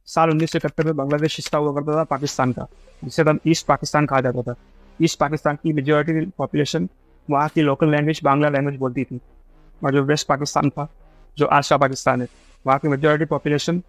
साल 1971 में बांग्लादेश हिस्सा हुआ करता था पाकिस्तान का, जिसे तब ईस्ट पाकिस्तान कहा जाता था। ईस्ट पाकिस्तान की मेजोरिटी पॉपुलेशन वहाँ की लोकल लैंग्वेज बांग्ला लैंग्वेज बोलती थी, और जो वेस्ट पाकिस्तान था, जो आज का पाकिस्तान है, वहाँ की मेजोरिटी पॉपुलेशन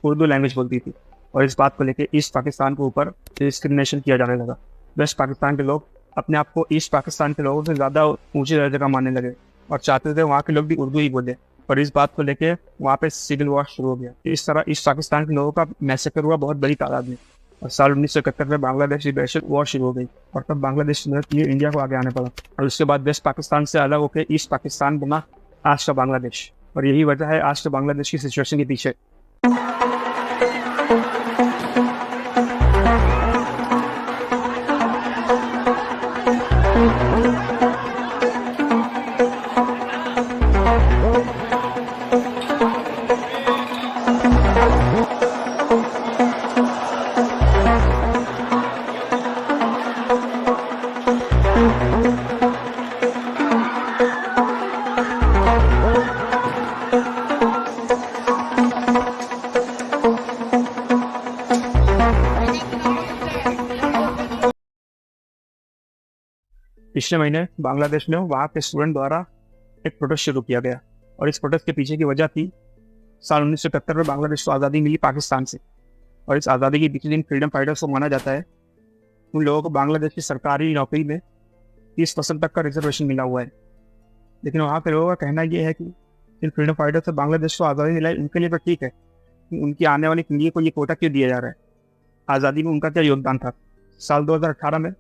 उर्दू लैंग्वेज बोलती थी। और इस बात को लेकर ईस्ट पाकिस्तान के ऊपर डिस्क्रिमिनेशन किया जाने लगा। वेस्ट पाकिस्तान के लोग अपने आप को ईस्ट पाकिस्तान के लोगों से ज़्यादा ऊंचे दर्जे का मानने लगे और चाहते थे वहाँ के लोग भी उर्दू ही बोले। और इस बात को लेके वहाँ पे सिविल वॉर शुरू हो गया। इस तरह ईस्ट पाकिस्तान के लोगों का मैसेकर हुआ बहुत बड़ी तादाद में। और साल 1971 में बांग्लादेश लिबरेशन वॉर शुरू हो गई, और तब बांग्लादेश की मदद के लिए इंडिया को आगे आने पड़ा। और उसके बाद वेस्ट पाकिस्तान से अलग होकर ईस्ट पाकिस्तान बना आज का बांग्लादेश। और यही वजह है आज के बांग्लादेश की सिचुएशन के पीछे। पिछले महीने बांग्लादेश में वहाँ के स्टूडेंट द्वारा एक प्रोटेस्ट शुरू किया गया, और इस प्रोटेस्ट के पीछे की वजह थी साल 1971 में बांग्लादेश को आज़ादी मिली पाकिस्तान से। और इस आज़ादी के बीच दिन फ्रीडम फाइटर्स को माना जाता है। उन लोगों को बांग्लादेश की सरकारी नौकरी में 30% तक का रिजर्वेशन मिला हुआ है। लेकिन वहाँ के लोगों का कहना यह है कि इन फ्रीडम फाइटर्स से बांग्लादेश को आज़ादी मिलाई, उनके लिए तो ठीक है, उनकी आने वाली पीढ़ी को ये कोटा क्यों दिया जा रहा है? आज़ादी में उनका क्या योगदान था? साल 2018 में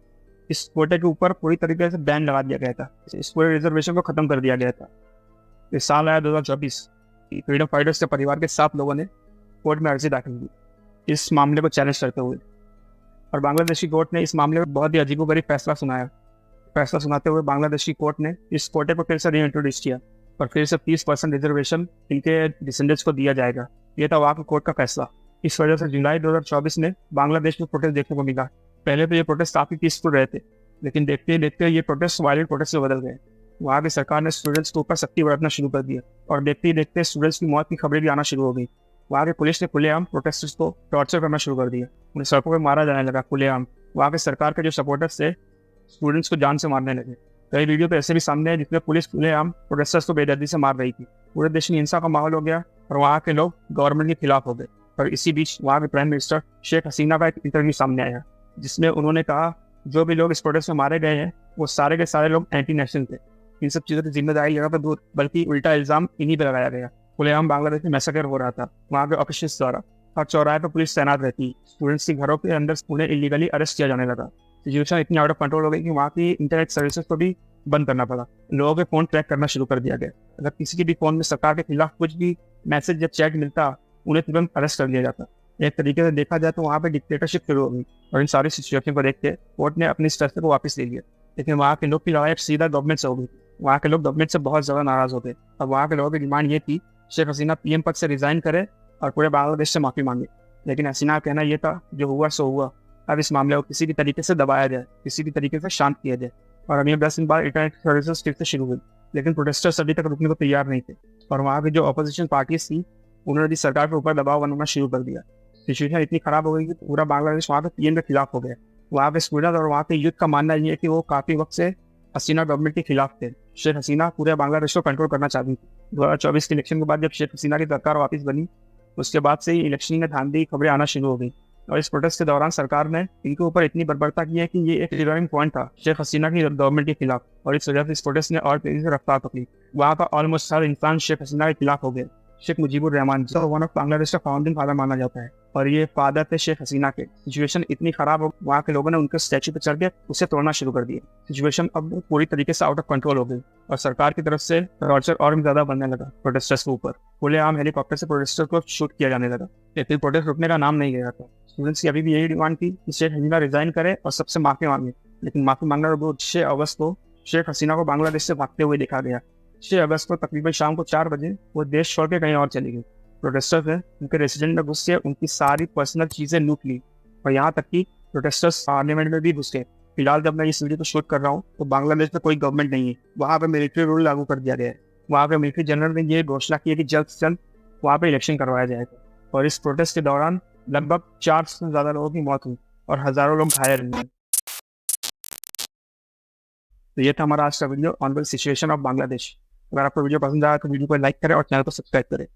इस कोटे के ऊपर पूरी तरीके से बैन लगा दिया गया था। इस पूरे रिजर्वेशन को खत्म कर दिया गया था। इस साल आया 2024, फ्रीडम फाइटर्स के परिवार के 7 लोगों ने कोर्ट में अर्जी दाखिल की इस मामले को चैलेंज करते हुए। और बांग्लादेशी कोर्ट ने इस मामले में बहुत ही अजीबोगरीब फैसला सुनाया। फैसला सुनाते हुए बांग्लादेशी कोर्ट ने इस कोटे को फिर से रीइंट्रोड्यूस किया, और फिर से 30% रिजर्वेशन इनके डिसेंडेंट्स को दिया जाएगा। ये था वहाँ के कोर्ट का फैसला। इस वजह से जुलाई 2024 में बांग्लादेश में प्रोटेस्ट देखने को मिला। पहले तो ये प्रोटेस्ट काफ़ी पीसफुल रहे थे, लेकिन देखते ही देखते ये प्रोटेस्ट वायलेंट प्रोटेस्ट में बदल गए। वहाँ की सरकार ने स्टूडेंट्स के ऊपर सख्ती बरतना शुरू कर दिया, और देखते ही देखते स्टूडेंट्स की मौत की खबरें भी आना शुरू हो गई। वहाँ की पुलिस ने खुलेआम प्रोटेस्टर्स को टॉर्चर करना शुरू कर दिया। उन्हें सड़कों पर मारा जाने लगा खुलेआम। वहाँ के सरकार के जो सपोर्टर्स थे स्टूडेंट्स को जान से मारने लगे। कई वीडियो तो ऐसे भी सामने है जिसमें पुलिस खुलेआम प्रोटेस्टर्स को बेदर्दी से मार रही थी। पूरे देश में हिंसा का माहौल हो गया, और वहाँ के लोग गवर्नमेंट के खिलाफ हो गए। और इसी बीच वहाँ के प्राइम मिनिस्टर शेख हसीना का एक इंटरव्यू सामने आया, जिसमें उन्होंने कहा जो भी लोग इस प्रोटेस्ट में मारे गए हैं वो सारे के सारे लोग एंटी नेशनल थे। इन सब चीज़ों की जिम्मेदारी जगह पर दूर, बल्कि उल्टा इल्ज़ाम इन्हीं पर लगाया गया। खुलेआम बांग्लादेश में मैसेकर हो रहा था वहाँ के ऑफिशियल्स द्वारा। हर चौराहे पर पुलिस तैनात रहती। स्टूडेंट्स के घरों के अंदर उन्हें इलीगली अरेस्ट किया जाने लगा। सिचुएशन इतनी आउट ऑफ कंट्रोल हो गई कि वहाँ की इंटरनेट सर्विसेज को भी बंद करना पड़ा। लोगों के फ़ोन ट्रैक करना शुरू कर दिया गया। अगर किसी के भी फ़ोन में सरकार के खिलाफ कुछ भी मैसेज या चैट मिलता, उन्हें तुरंत अरेस्ट कर लिया जाता। एक तरीके से देखा जाए तो वहाँ पे डिक्टेटरशिप शुरू हो गई। और इन सारी सिचुएशन को देखते कोर्ट ने अपने इस फैसले को वापस ले लिया। लेकिन वहाँ के लोग की लड़ाई सीधा गवर्नमेंट से हो गई। वहाँ के लोग गवर्नमेंट से बहुत ज़्यादा नाराज़ हो गए। अब वहाँ के लोगों की डिमांड ये थी शेख हसीना पीएम पद से रिजाइन करे और पूरे बांग्लादेश से माफ़ी मांगे। लेकिन हसीना का कहना यह था जो हुआ सो हुआ, अब इस मामले को किसी भी तरीके से दबाया जाए, किसी भी तरीके से शांत किया जाए। और अभी 10 दिन बाद इंटरनेट सर्विसेज फिर से शुरू हुई, लेकिन प्रोटेस्टर्स अभी तक रुकने को तैयार नहीं थे। और वहाँ की जो अपोजिशन पार्टीज थी उन्होंने भी सरकार के ऊपर दबाव बनाना शुरू कर दिया। सिचुएशन इतनी खराब हो गई कि पूरा बांग्लादेश वहाँ के पीएम के खिलाफ हो गया। वहाँ के स्टूडेंट और वहाँ के यूथ का मानना ये है कि वो काफ़ी वक्त से हसीना गवर्नमेंट के खिलाफ थे। शेख हसीना पूरे बांग्लादेश को कंट्रोल करना चाहती थी। 2024 के इलेक्शन के बाद जब शेख हसीना की सरकार वापस बनी, उसके बाद से ही इलेक्शन में धांधली खबरें आना शुरू हो गई। और इस प्रोटेस्ट के दौरान सरकार ने इनके ऊपर इतनी बर्बरता की है कि ये एक ट्रिगरिंग पॉइंट था शेख हसीना की गवर्नमेंट के खिलाफ। और इस वजह से इस प्रोटेस्ट ने और तेजी से रफ्तार पकड़ी। वहाँ का ऑलमोस्ट सारे इंसान शेख हसीना के खिलाफ हो गए। शेख मुजीबुर रहमान जी वन ऑफ बांग्लादेश का फाउंडिंग फादर माना जाता है, और ये फादर थे शेख हसीना के। सिचुएशन इतनी खराब हो वहाँ के लोगों ने उनके स्टैचू पर चढ़ के उसे तोड़ना शुरू कर दिया। सिचुएशन अब पूरी तरीके से आउट ऑफ कंट्रोल हो गई, और सरकार की तरफ से टॉर्चर और भी ज्यादा बनने लगा प्रोटेस्टर्स के ऊपर। खुलेआम हेलीकॉप्टर से प्रोटेस्टर्स को शूट किया जाने लगा। लेकिन प्रोटेस्ट रुकने का नाम नहीं ले रहा था। स्टूडेंट्स की अभी भी यही डिमांड थी कि शेख हसीना रिजाइन करे और सबसे माफी मांगे। लेकिन माफी मांगना वो 6 अगस्त को शेख हसीना को बांग्लादेश से भागते हुए देखा गया। 6 अगस्त को तकरीबन शाम को 4 बजे वो देश छोड़ के कहीं और चली गई। प्रोटेस्टर्स ने उनके रेसिडेंट में घुस के उनकी सारी पर्सनल चीजें लूट ली, और यहाँ तक कि प्रोटेस्टर्स पार्लियामेंट में भी घुस गए। फिलहाल जब मैं इस वीडियो को शूट कर रहा हूँ तो बांग्लादेश में कोई गवर्नमेंट नहीं है। वहाँ पे मिलिट्री रूल लागू कर दिया गया है। वहाँ पे मिलिट्री जनरल ने ये घोषणा की है कि जल्द से जल्द वहाँ पे इलेक्शन करवाया जाएगा। और इस प्रोटेस्ट के दौरान लगभग 400 से ज़्यादा लोगों की मौत हुई और हज़ारों लोग घायल हुए। तो ये था हमारा आज का video on the situation of Bangladesh. अगर आपको वीडियो पसंद आया तो वीडियो को लाइक करें और चैनल को सब्सक्राइब करें।